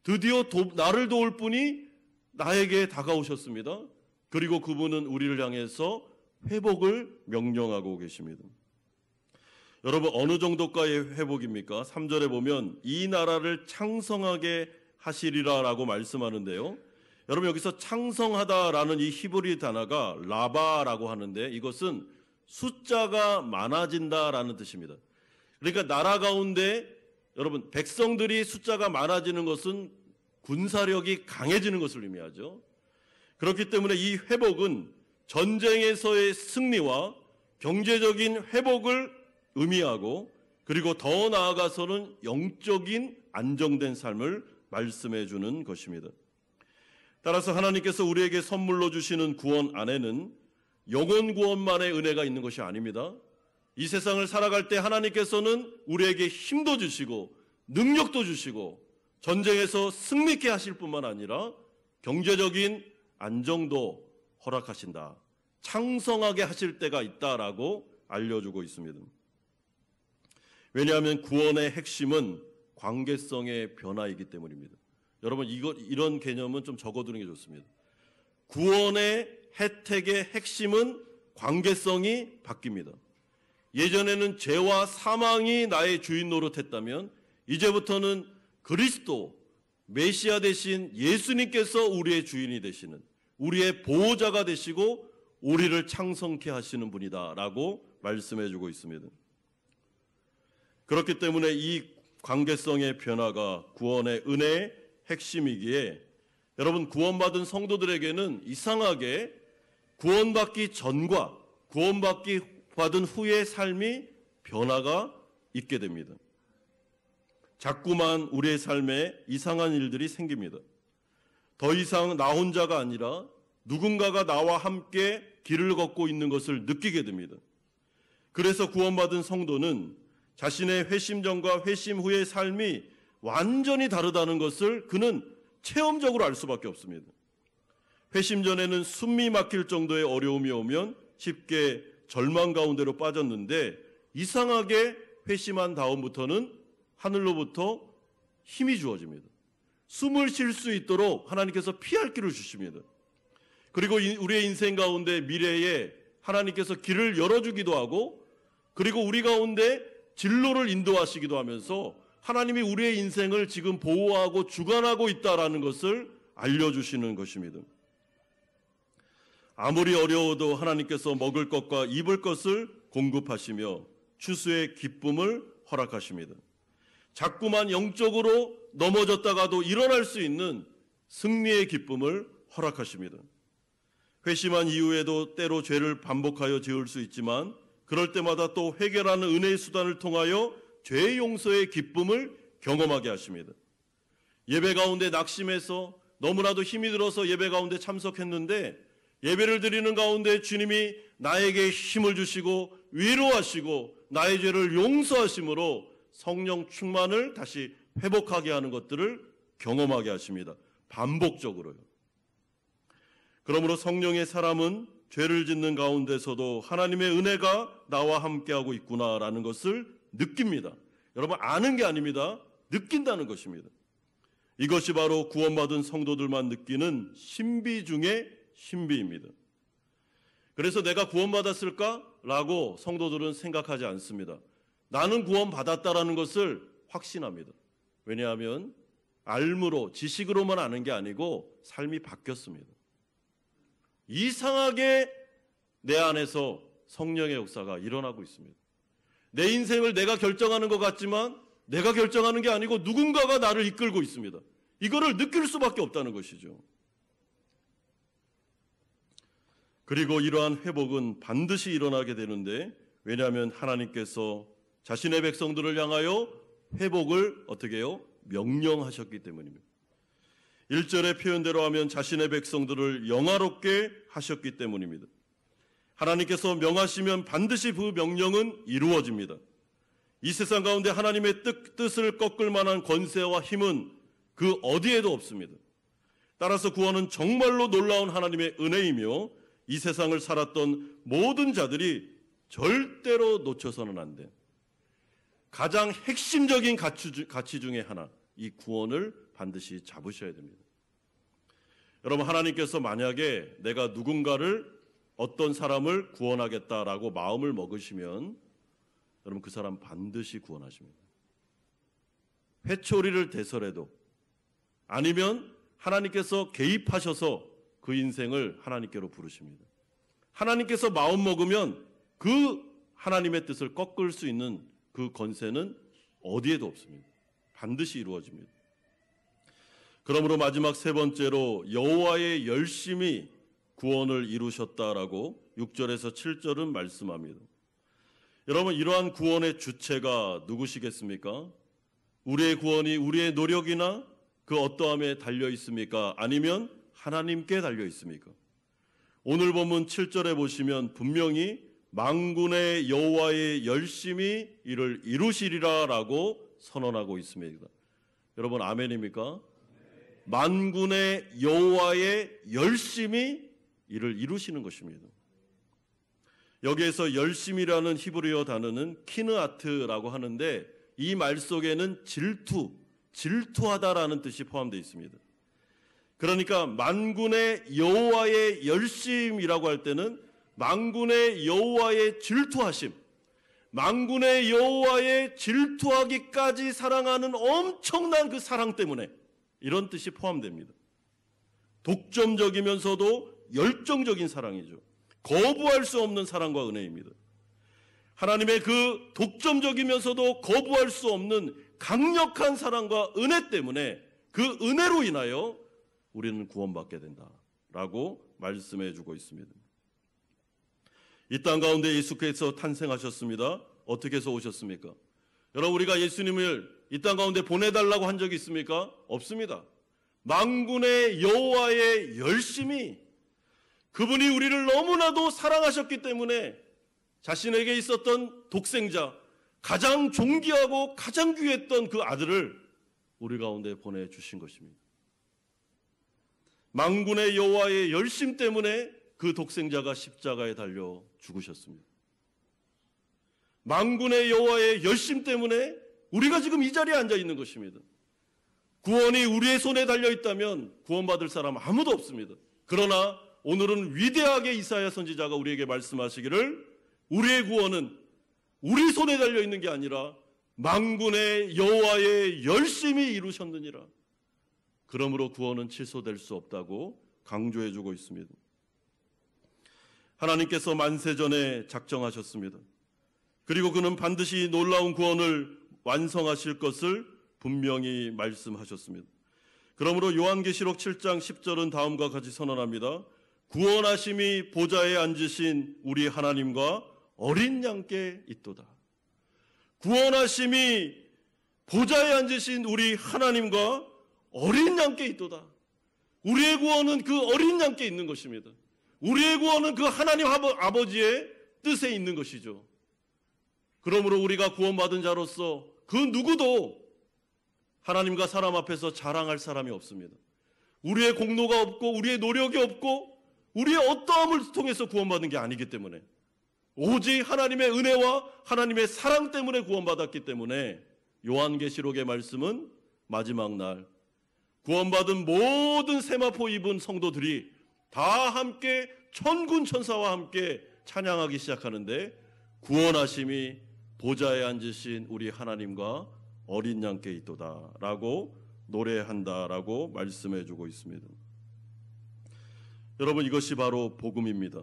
드디어 나를 도울 분이 나에게 다가오셨습니다. 그리고 그분은 우리를 향해서 회복을 명령하고 계십니다. 여러분, 어느 정도까지의 회복입니까? 3절에 보면 이 나라를 창성하게 하시리라라고 말씀하는데요. 여러분, 여기서 창성하다라는 이 히브리 단어가 라바라고 하는데 이것은 숫자가 많아진다라는 뜻입니다. 그러니까 나라 가운데 여러분, 백성들이 숫자가 많아지는 것은 군사력이 강해지는 것을 의미하죠. 그렇기 때문에 이 회복은 전쟁에서의 승리와 경제적인 회복을 의미하고 그리고 더 나아가서는 영적인 안정된 삶을 말씀해 주는 것입니다. 따라서 하나님께서 우리에게 선물로 주시는 구원 안에는 영혼 구원만의 은혜가 있는 것이 아닙니다. 이 세상을 살아갈 때 하나님께서는 우리에게 힘도 주시고 능력도 주시고 전쟁에서 승리케 하실 뿐만 아니라 경제적인 안정도 허락하신다. 창성하게 하실 때가 있다라고 알려주고 있습니다. 왜냐하면 구원의 핵심은 관계성의 변화이기 때문입니다. 여러분 이런 개념은 좀 적어두는 게 좋습니다. 구원의 혜택의 핵심은 관계성이 바뀝니다. 예전에는 죄와 사망이 나의 주인 노릇했다면 이제부터는 그리스도 메시아 되신 예수님께서 우리의 주인이 되시는, 우리의 보호자가 되시고 우리를 창성케 하시는 분이다라고 말씀해 주고 있습니다. 그렇기 때문에 이 관계성의 변화가 구원의 은혜의 핵심이기에 여러분, 구원받은 성도들에게는 이상하게 구원받기 전과 구원받은 후의 삶이 변화가 있게 됩니다. 자꾸만 우리의 삶에 이상한 일들이 생깁니다. 더 이상 나 혼자가 아니라 누군가가 나와 함께 길을 걷고 있는 것을 느끼게 됩니다. 그래서 구원받은 성도는 자신의 회심 전과 회심 후의 삶이 완전히 다르다는 것을 그는 체험적으로 알 수밖에 없습니다. 회심 전에는 숨이 막힐 정도의 어려움이 오면 쉽게 절망 가운데로 빠졌는데 이상하게 회심한 다음부터는 하늘로부터 힘이 주어집니다. 숨을 쉴 수 있도록 하나님께서 피할 길을 주십니다. 그리고 우리의 인생 가운데 미래에 하나님께서 길을 열어주기도 하고, 그리고 우리 가운데 진로를 인도하시기도 하면서 하나님이 우리의 인생을 지금 보호하고 주관하고 있다라는 것을 알려주시는 것입니다. 아무리 어려워도 하나님께서 먹을 것과 입을 것을 공급하시며 추수의 기쁨을 허락하십니다. 자꾸만 영적으로 넘어졌다가도 일어날 수 있는 승리의 기쁨을 허락하십니다. 회심한 이후에도 때로 죄를 반복하여 지을 수 있지만 그럴 때마다 또 회개라는 은혜의 수단을 통하여 죄 용서의 기쁨을 경험하게 하십니다. 예배 가운데 낙심해서 너무나도 힘이 들어서 예배 가운데 참석했는데 예배를 드리는 가운데 주님이 나에게 힘을 주시고 위로하시고 나의 죄를 용서하심으로 성령 충만을 다시 회복하게 하는 것들을 경험하게 하십니다. 반복적으로요. 그러므로 성령의 사람은 죄를 짓는 가운데서도 하나님의 은혜가 나와 함께하고 있구나라는 것을 느낍니다. 여러분, 아는 게 아닙니다. 느낀다는 것입니다. 이것이 바로 구원받은 성도들만 느끼는 신비 중의 신비입니다. 그래서 내가 구원받았을까라고 성도들은 생각하지 않습니다. 나는 구원받았다라는 것을 확신합니다. 왜냐하면 알므로, 지식으로만 아는 게 아니고 삶이 바뀌었습니다. 이상하게 내 안에서 성령의 역사가 일어나고 있습니다. 내 인생을 내가 결정하는 것 같지만 내가 결정하는 게 아니고 누군가가 나를 이끌고 있습니다. 이거를 느낄 수밖에 없다는 것이죠. 그리고 이러한 회복은 반드시 일어나게 되는데, 왜냐하면 하나님께서 자신의 백성들을 향하여 회복을 어떻게 해요? 명령하셨기 때문입니다. 1절의 표현대로 하면 자신의 백성들을 영화롭게 하셨기 때문입니다. 하나님께서 명하시면 반드시 그 명령은 이루어집니다. 이 세상 가운데 하나님의 뜻을 꺾을 만한 권세와 힘은 그 어디에도 없습니다. 따라서 구원은 정말로 놀라운 하나님의 은혜이며 이 세상을 살았던 모든 자들이 절대로 놓쳐서는 안 돼. 가장 핵심적인 가치 중에 하나, 이 구원을 반드시 잡으셔야 됩니다. 여러분, 하나님께서 만약에 내가 누군가를, 어떤 사람을 구원하겠다라고 마음을 먹으시면 여러분, 그 사람 반드시 구원하십니다. 회초리를 대서라도, 아니면 하나님께서 개입하셔서 그 인생을 하나님께로 부르십니다. 하나님께서 마음 먹으면 그 하나님의 뜻을 꺾을 수 있는 그 권세는 어디에도 없습니다. 반드시 이루어집니다. 그러므로 마지막 세 번째로 여호와의 열심히 구원을 이루셨다라고 6절에서 7절은 말씀합니다. 여러분, 이러한 구원의 주체가 누구시겠습니까? 우리의 구원이 우리의 노력이나 그 어떠함에 달려 있습니까? 아니면 하나님께 달려 있습니까? 오늘 본문 7절에 보시면 분명히 만군의 여호와의 열심히 이를 이루시리라라고 선언하고 있습니다. 여러분 아멘입니까? 만군의 여호와의 열심히 이를 이루시는 것입니다. 여기에서 열심이라는 히브리어 단어는 키느아트라고 하는데 이 말 속에는 질투하다라는 뜻이 포함되어 있습니다. 그러니까 만군의 여호와의 열심이라고 할 때는 만군의 여호와의 질투하심, 만군의 여호와의 질투하기까지 사랑하는 엄청난 그 사랑 때문에 이런 뜻이 포함됩니다. 독점적이면서도 열정적인 사랑이죠. 거부할 수 없는 사랑과 은혜입니다. 하나님의 그 독점적이면서도 거부할 수 없는 강력한 사랑과 은혜 때문에 그 은혜로 인하여 우리는 구원받게 된다라고 말씀해 주고 있습니다. 이 땅 가운데 예수께서 탄생하셨습니다. 어떻게 해서 오셨습니까? 여러분, 우리가 예수님을 이 땅 가운데 보내달라고 한 적이 있습니까? 없습니다. 만군의 여호와의 열심히, 그분이 우리를 너무나도 사랑하셨기 때문에 자신에게 있었던 독생자, 가장 존귀하고 가장 귀했던 그 아들을 우리 가운데 보내주신 것입니다. 만군의 여호와의 열심 때문에 그 독생자가 십자가에 달려 죽으셨습니다. 만군의 여호와의 열심 때문에 우리가 지금 이 자리에 앉아 있는 것입니다. 구원이 우리의 손에 달려 있다면 구원받을 사람 아무도 없습니다. 그러나 오늘은 위대하게 이사야 선지자가 우리에게 말씀하시기를 우리의 구원은 우리 손에 달려 있는 게 아니라 만군의 여호와의 열심히 이루셨느니라. 그러므로 구원은 취소될 수 없다고 강조해 주고 있습니다. 하나님께서 만세전에 작정하셨습니다. 그리고 그는 반드시 놀라운 구원을 완성하실 것을 분명히 말씀하셨습니다. 그러므로 요한계시록 7장 10절은 다음과 같이 선언합니다. 구원하심이 보좌에 앉으신 우리 하나님과 어린 양께 있도다. 구원하심이 보좌에 앉으신 우리 하나님과 어린 양께 있도다. 우리의 구원은 그 어린 양께 있는 것입니다. 우리의 구원은 그 하나님 아버지의 뜻에 있는 것이죠. 그러므로 우리가 구원받은 자로서 그 누구도 하나님과 사람 앞에서 자랑할 사람이 없습니다. 우리의 공로가 없고 우리의 노력이 없고 우리의 어떠함을 통해서 구원받은 게 아니기 때문에 오직 하나님의 은혜와 하나님의 사랑 때문에 구원받았기 때문에 요한계시록의 말씀은 마지막 날 구원받은 모든 세마포 입은 성도들이 다 함께 천군 천사와 함께 찬양하기 시작하는데 구원하심이 보좌에 앉으신 우리 하나님과 어린 양께 있도다 라고 노래한다라고 말씀해 주고 있습니다. 여러분, 이것이 바로 복음입니다.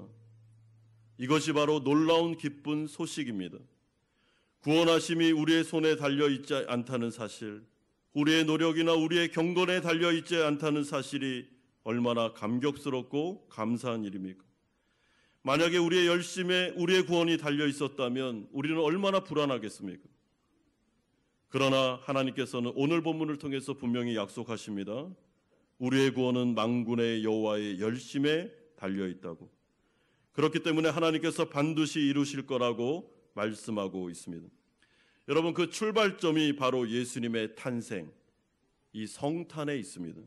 이것이 바로 놀라운 기쁜 소식입니다. 구원하심이 우리의 손에 달려있지 않다는 사실, 우리의 노력이나 우리의 경건에 달려있지 않다는 사실이 얼마나 감격스럽고 감사한 일입니까? 만약에 우리의 열심에 우리의 구원이 달려있었다면 우리는 얼마나 불안하겠습니까? 그러나 하나님께서는 오늘 본문을 통해서 분명히 약속하십니다. 우리의 구원은 만군의 여호와의 열심에 달려있다고. 그렇기 때문에 하나님께서 반드시 이루실 거라고 말씀하고 있습니다. 여러분, 그 출발점이 바로 예수님의 탄생, 이 성탄에 있습니다.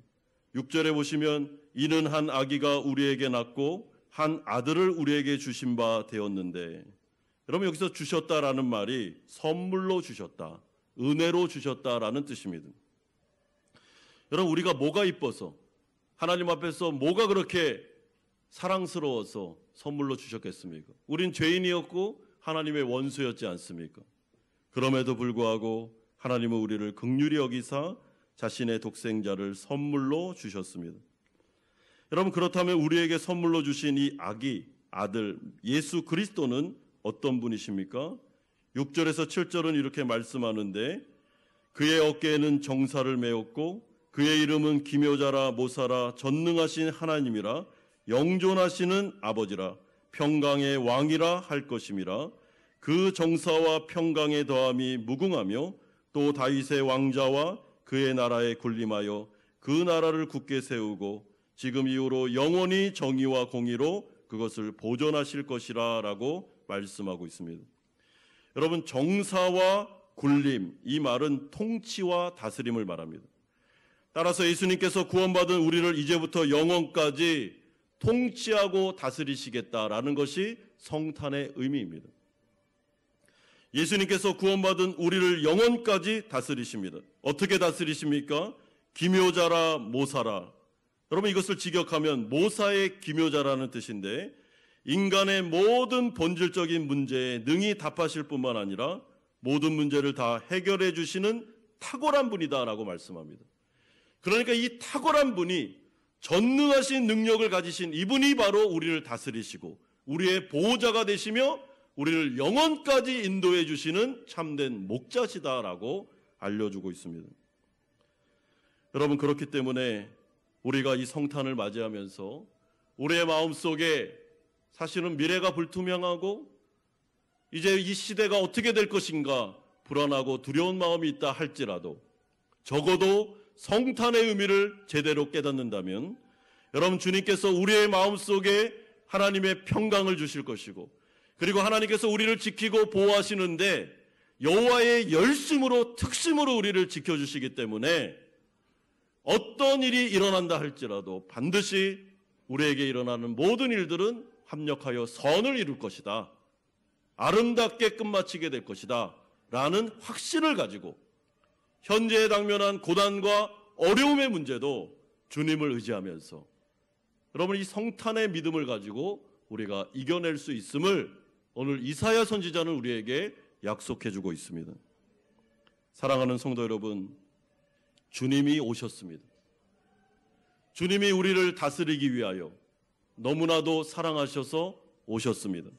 6절에 보시면 이는 한 아기가 우리에게 낳고 한 아들을 우리에게 주신 바 되었는데, 여러분 여기서 주셨다라는 말이 선물로 주셨다, 은혜로 주셨다라는 뜻입니다. 여러분, 우리가 뭐가 이뻐서 하나님 앞에서 뭐가 그렇게 사랑스러워서 선물로 주셨겠습니까? 우린 죄인이었고 하나님의 원수였지 않습니까? 그럼에도 불구하고 하나님은 우리를 긍휼히 여기사 자신의 독생자를 선물로 주셨습니다. 여러분, 그렇다면 우리에게 선물로 주신 이 아들 예수 그리스도는 어떤 분이십니까? 6절에서 7절은 이렇게 말씀하는데 그의 어깨에는 정사를 메었고 그의 이름은 기묘자라 모사라 전능하신 하나님이라 영존하시는 아버지라 평강의 왕이라 할 것임이라. 그 정사와 평강의 더함이 무궁하며 또 다윗의 왕자와 그의 나라에 군림하여 그 나라를 굳게 세우고 지금 이후로 영원히 정의와 공의로 그것을 보존하실 것이라 라고 말씀하고 있습니다. 여러분, 정사와 군림, 이 말은 통치와 다스림을 말합니다. 따라서 예수님께서 구원받은 우리를 이제부터 영원까지 통치하고 다스리시겠다라는 것이 성탄의 의미입니다. 예수님께서 구원받은 우리를 영원까지 다스리십니다. 어떻게 다스리십니까? 기묘자라 모사라. 여러분 이것을 직역하면 모사의 기묘자라는 뜻인데, 인간의 모든 본질적인 문제에 능히 답하실 뿐만 아니라 모든 문제를 다 해결해 주시는 탁월한 분이다라고 말씀합니다. 그러니까 이 탁월한 분이, 전능하신 능력을 가지신 이분이 바로 우리를 다스리시고 우리의 보호자가 되시며 우리를 영원까지 인도해 주시는 참된 목자시다라고 알려주고 있습니다. 여러분, 그렇기 때문에 우리가 이 성탄을 맞이하면서 우리의 마음속에 사실은 미래가 불투명하고 이제 이 시대가 어떻게 될 것인가 불안하고 두려운 마음이 있다 할지라도 적어도 성탄의 의미를 제대로 깨닫는다면 여러분, 주님께서 우리의 마음속에 하나님의 평강을 주실 것이고, 그리고 하나님께서 우리를 지키고 보호하시는데 여호와의 열심으로 특심으로 우리를 지켜주시기 때문에 어떤 일이 일어난다 할지라도 반드시 우리에게 일어나는 모든 일들은 합력하여 선을 이룰 것이다, 아름답게 끝마치게 될 것이다 라는 확신을 가지고 현재에 당면한 고난과 어려움의 문제도 주님을 의지하면서 여러분, 이 성탄의 믿음을 가지고 우리가 이겨낼 수 있음을 오늘 이사야 선지자는 우리에게 약속해 주고 있습니다. 사랑하는 성도 여러분, 주님이 오셨습니다. 주님이 우리를 다스리기 위하여 너무나도 사랑하셔서 오셨습니다.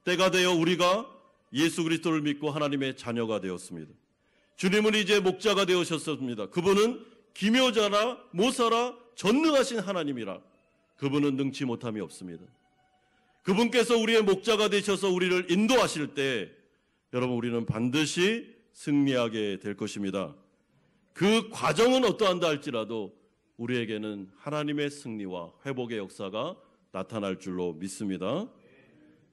때가 되어 우리가 예수 그리스도를 믿고 하나님의 자녀가 되었습니다. 주님은 이제 목자가 되어셨습니다. 그분은 기묘자라 모사라 전능하신 하나님이라, 그분은 능치 못함이 없습니다. 그분께서 우리의 목자가 되셔서 우리를 인도하실 때 여러분, 우리는 반드시 승리하게 될 것입니다. 그 과정은 어떠한다 할지라도 우리에게는 하나님의 승리와 회복의 역사가 나타날 줄로 믿습니다.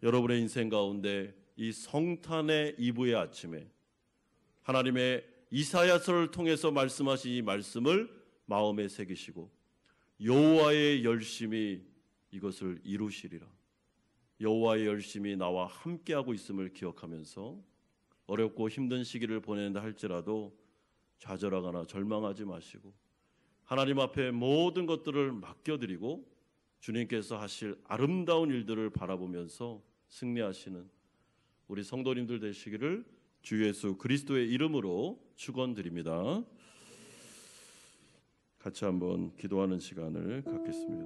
여러분의 인생 가운데 이 성탄의 이브의 아침에 하나님의 이사야서를 통해서 말씀하신 이 말씀을 마음에 새기시고 여호와의 열심이 이것을 이루시리라, 여호와의 열심이 나와 함께하고 있음을 기억하면서 어렵고 힘든 시기를 보낸다 할지라도 좌절하거나 절망하지 마시고 하나님 앞에 모든 것들을 맡겨드리고 주님께서 하실 아름다운 일들을 바라보면서 승리하시는 우리 성도님들 되시기를 주 예수 그리스도의 이름으로 축원드립니다. 같이 한번 기도하는 시간을 갖겠습니다.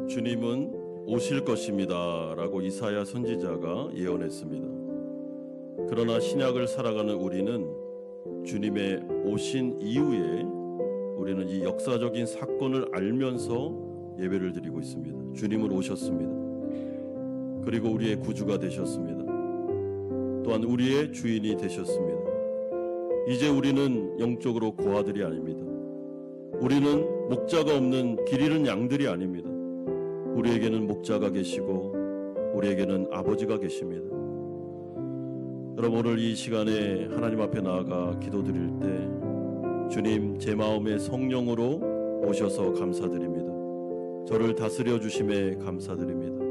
주님은 오실 것입니다 라고 이사야 선지자가 예언했습니다. 그러나 신약을 살아가는 우리는 주님의 오신 이후에 우리는 이 역사적인 사건을 알면서 예배를 드리고 있습니다. 주님은 오셨습니다. 그리고 우리의 구주가 되셨습니다. 또한 우리의 주인이 되셨습니다. 이제 우리는 영적으로 고아들이 아닙니다. 우리는 목자가 없는 길 잃은 양들이 아닙니다. 우리에게는 목자가 계시고 우리에게는 아버지가 계십니다. 여러분, 오늘 이 시간에 하나님 앞에 나아가 기도드릴 때 주님, 제 마음에 성령으로 오셔서 감사드립니다. 저를 다스려 주심에 감사드립니다.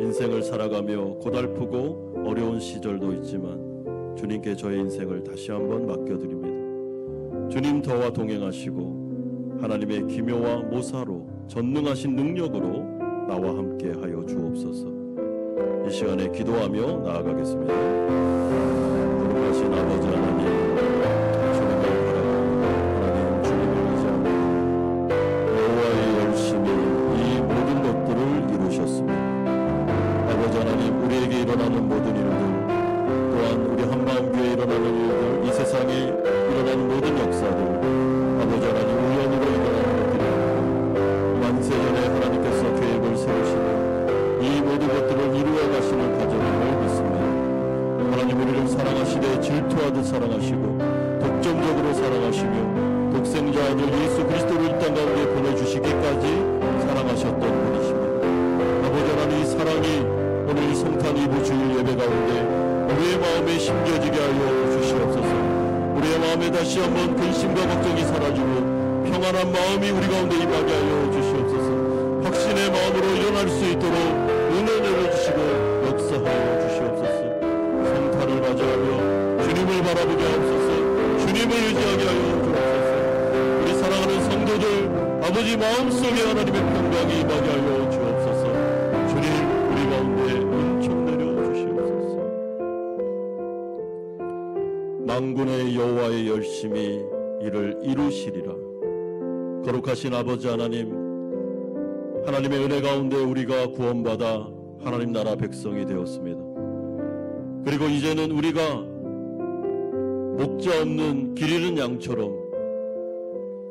인생을 살아가며 고달프고 어려운 시절도 있지만 주님께 저의 인생을 다시 한번 맡겨드립니다. 주님, 저와 동행하시고 하나님의 기묘와 모사로 전능하신 능력으로 나와 함께 하여 주옵소서. 이 시간에 기도하며 나아가겠습니다. 거룩하신 아버지 하나님, 주님을 바라보고 하나님 주님을 의지하고 여호와의 열심히 이 모든 것들을 이루셨습니다. 아버지 하나님, 우리에게 일어나는 모든 일들, 또한 우리 한마음교회에 일어나는 일들, 이 세상에 일어나는 모든 역사들, 아버지 하나님 우연으로 일어나는 것들이 아니고 만세전에 하나님께서 계획을 세우시고 이 모든 것들을 이루어 가시는 과정임을 믿습니다. 하나님, 우리를 사랑하시되 질투하듯 사랑하시고 독점적으로 사랑하시며 독생자 아들 예수 그리스도를 이 땅 가운데 보내주시기까지 사랑하셨던 분이십니다. 아버지 하나님, 이 사랑이 오늘 성탄 이브 주일 예배 가운데 우리의 마음에 심겨지게 하여 주시옵소서. 우리의 마음에 다시 한번 근심과 걱정이 사라지고 평안한 마음이 우리 가운데 임하게 하여 주시옵소서. 확신의 마음으로 일어날 수 있도록 은혜 내려주시고 역사하여 주시옵소서. 성탄을 맞이하며 주님을 바라보게 하옵소서. 주님을 의지하게 하여 주옵소서. 우리 사랑하는 성도들 아버지 마음속에 하나님의 평강이 임하게 하여 주옵소서. 주님 우리 가운데 은총 내려 주시옵소서. 만군의 여호와의 열심히 이를 이루시리라. 거룩하신 아버지 하나님, 하나님의 은혜 가운데 우리가 구원받아 하나님 나라 백성이 되었습니다. 그리고 이제는 우리가 목자 없는 길 잃은 양처럼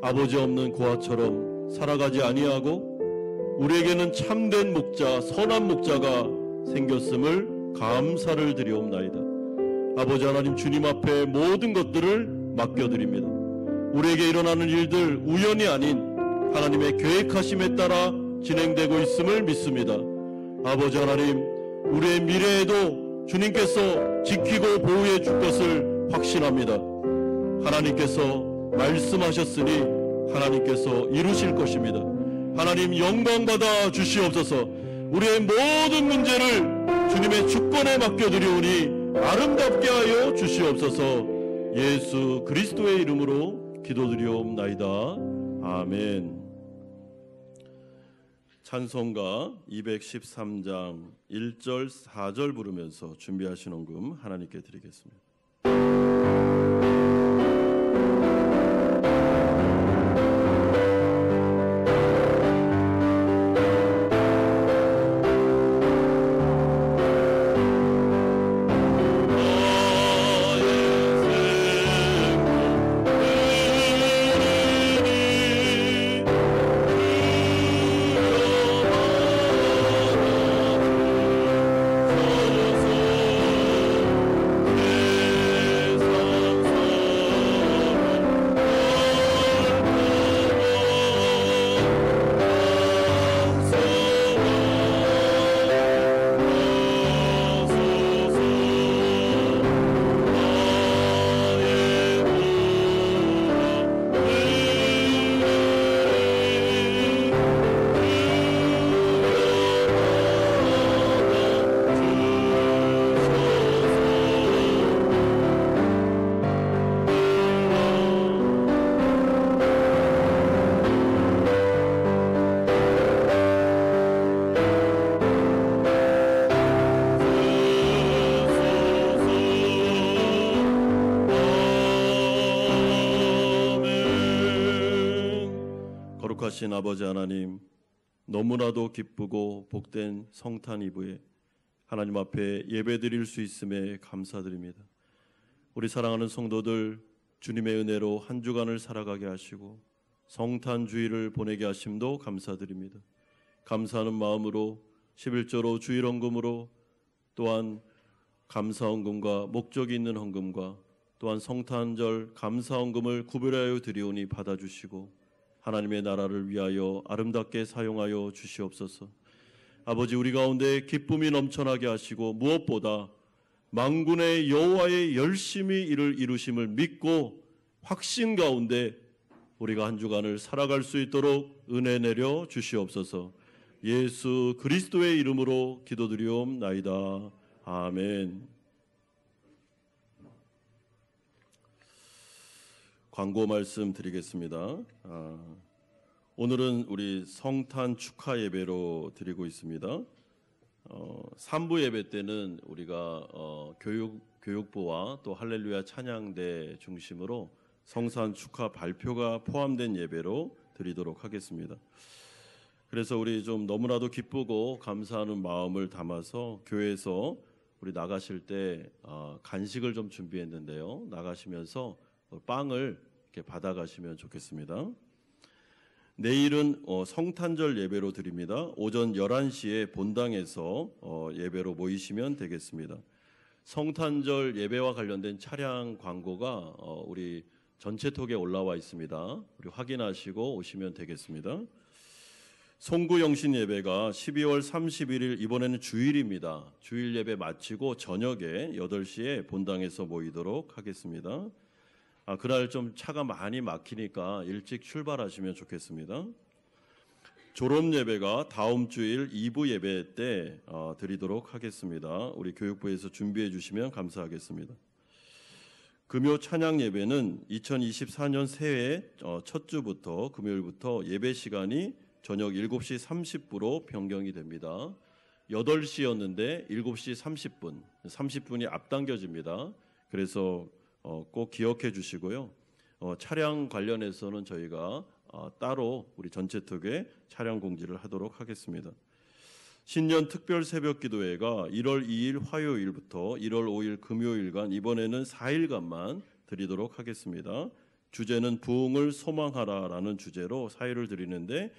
아버지 없는 고아처럼 살아가지 아니하고 우리에게는 참된 목자, 선한 목자가 생겼음을 감사를 드리옵나이다. 아버지 하나님, 주님 앞에 모든 것들을 맡겨드립니다. 우리에게 일어나는 일들 우연이 아닌 하나님의 계획하심에 따라 진행되고 있음을 믿습니다. 아버지 하나님, 우리의 미래에도 주님께서 지키고 보호해 줄 것을 확신합니다. 하나님께서 말씀하셨으니 하나님께서 이루실 것입니다. 하나님 영광 받아 주시옵소서. 우리의 모든 문제를 주님의 주권에 맡겨드리오니 아름답게 하여 주시옵소서. 예수 그리스도의 이름으로 기도드리옵나이다. 아멘. 찬송가 213장 1절 4절 부르면서 준비하신 헌금 하나님께 드리겠습니다. 거룩하신 아버지 하나님, 너무나도 기쁘고 복된 성탄 이브에 하나님 앞에 예배드릴 수 있음에 감사드립니다. 우리 사랑하는 성도들 주님의 은혜로 한 주간을 살아가게 하시고 성탄 주일을 보내게 하심도 감사드립니다. 감사하는 마음으로 11조로 주일 헌금으로 또한 감사 헌금과 목적이 있는 헌금과 또한 성탄절 감사 헌금을 구별하여 드리오니 받아주시고 하나님의 나라를 위하여 아름답게 사용하여 주시옵소서. 아버지, 우리 가운데 기쁨이 넘쳐나게 하시고 무엇보다 만군의 여호와의 열심히 이를 이루심을 믿고 확신 가운데 우리가 한 주간을 살아갈 수 있도록 은혜 내려 주시옵소서. 예수 그리스도의 이름으로 기도드리옵나이다. 아멘. 광고 말씀 드리겠습니다. 오늘은 우리 성탄 축하 예배로 드리고 있습니다. 3부 예배 때는 우리가 교육부와 또 할렐루야 찬양대 중심으로 성탄 축하 발표가 포함된 예배로 드리도록 하겠습니다. 그래서 우리 좀 너무나도 기쁘고 감사하는 마음을 담아서 교회에서 우리 나가실 때 간식을 좀 준비했는데요. 나가시면서 빵을 이렇게 받아가시면 좋겠습니다. 내일은 성탄절 예배로 드립니다. 오전 11시에 본당에서 예배로 모이시면 되겠습니다. 성탄절 예배와 관련된 차량 광고가 우리 전체톡에 올라와 있습니다. 우리 확인하시고 오시면 되겠습니다. 송구영신 예배가 12월 31일 이번에는 주일입니다. 주일 예배 마치고 저녁에 8시에 본당에서 모이도록 하겠습니다. 그날 좀 차가 많이 막히니까 일찍 출발하시면 좋겠습니다. 졸업 예배가 다음 주일 2부 예배 때 드리도록 하겠습니다. 우리 교육부에서 준비해 주시면 감사하겠습니다. 금요 찬양 예배는 2024년 새해 첫 주부터 금요일부터 예배 시간이 저녁 7시 30분으로 변경이 됩니다. 8시였는데 7시 30분, 30분이 앞당겨집니다. 그래서 꼭 기억해 주시고요. 차량 관련해서는 저희가 따로 우리 전체특에 차량 공지를 하도록 하겠습니다. 신년 특별 새벽 기도회가 1월 2일 화요일부터 1월 5일 금요일간 이번에는 4일간만 드리도록 하겠습니다. 주제는 부흥을 소망하라라는 주제로 사회를 드리는데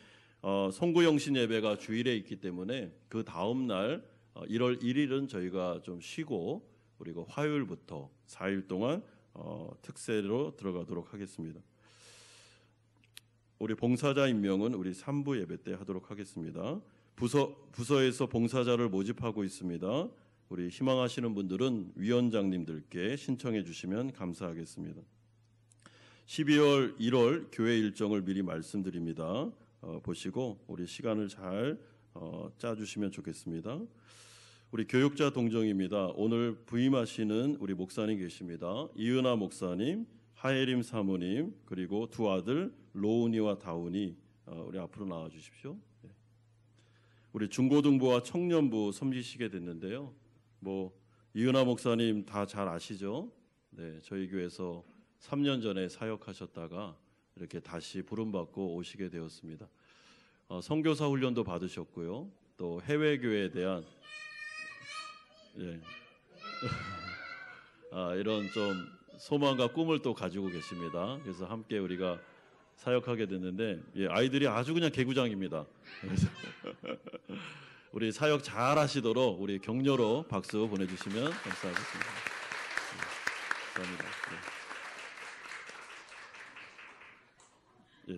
송구영신 예배가 주일에 있기 때문에 그 다음 날 1월 1일은 저희가 좀 쉬고 그리고 화요일부터 4일 동안 특세로 들어가도록 하겠습니다. 우리 봉사자 임명은 우리 3부 예배 때 하도록 하겠습니다. 부서에서 봉사자를 모집하고 있습니다. 우리 희망하시는 분들은 위원장님들께 신청해 주시면 감사하겠습니다. 12월 1월 교회 일정을 미리 말씀드립니다. 보시고 우리 시간을 잘 짜주시면 좋겠습니다. 우리 교육자 동정입니다. 오늘 부임하시는 우리 목사님 계십니다. 이은하 목사님, 하예림 사모님, 그리고 두 아들 로운이와 다운이 우리 앞으로 나와 주십시오. 우리 중고등부와 청년부 섬기시게 됐는데요. 이은하 목사님 다 잘 아시죠? 네, 저희 교회에서 3년 전에 사역하셨다가 이렇게 다시 부름받고 오시게 되었습니다. 선교사 훈련도 받으셨고요. 또 해외 교회에 대한 이런 좀 소망과 꿈을 또 가지고 계십니다. 그래서 함께 우리가 사역하게 됐는데 아이들이 아주 그냥 개구장입니다. 그래서 우리 사역 잘 하시도록 우리 격려로 박수 보내주시면 감사하겠습니다. 감사합니다.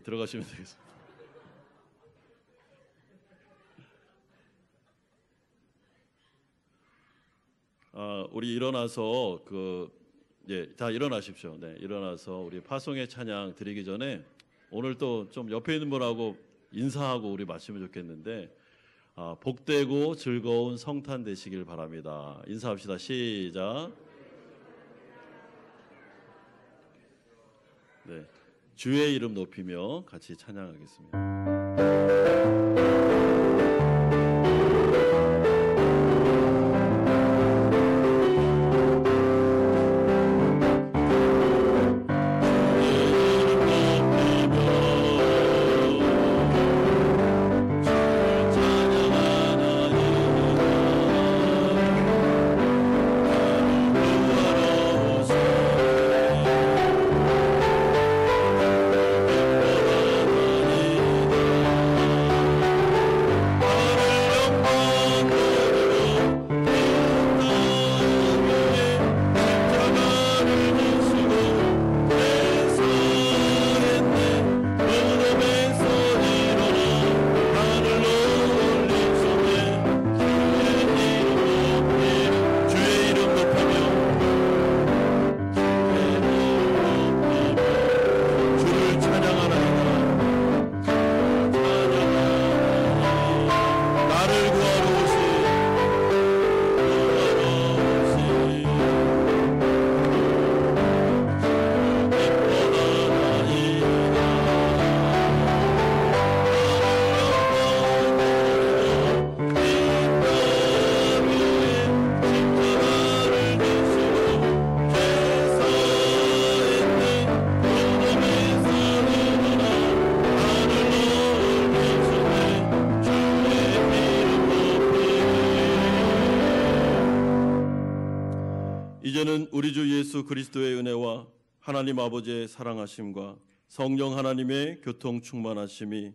들어가시면 되겠습니다. 우리 일어나서 다 일어나십시오. 네, 일어나서 우리 파송의 찬양 드리기 전에 오늘 또 좀 옆에 있는 분하고 인사하고 우리 마치면 좋겠는데 복되고 즐거운 성탄 되시길 바랍니다. 인사합시다. 시작. 네, 주의 이름 높이며 같이 찬양하겠습니다. 이제는 우리 주 예수 그리스도의 은혜와 하나님 아버지의 사랑하심과 성령 하나님의 교통 충만하심이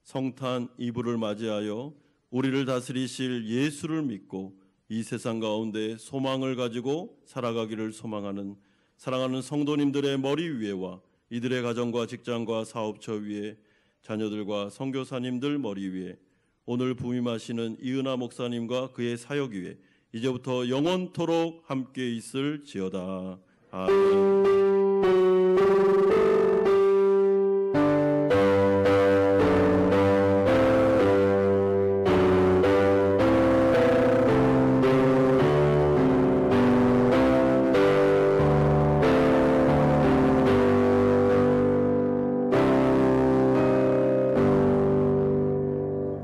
성탄 이브를 맞이하여 우리를 다스리실 예수를 믿고 이 세상 가운데 소망을 가지고 살아가기를 소망하는 사랑하는 성도님들의 머리 위에와 이들의 가정과 직장과 사업처 위에 자녀들과 선교사님들 머리 위에 오늘 부임하시는 이은하 목사님과 그의 사역 위에 이제부터 영원토록 함께 있을지어다. 아멘.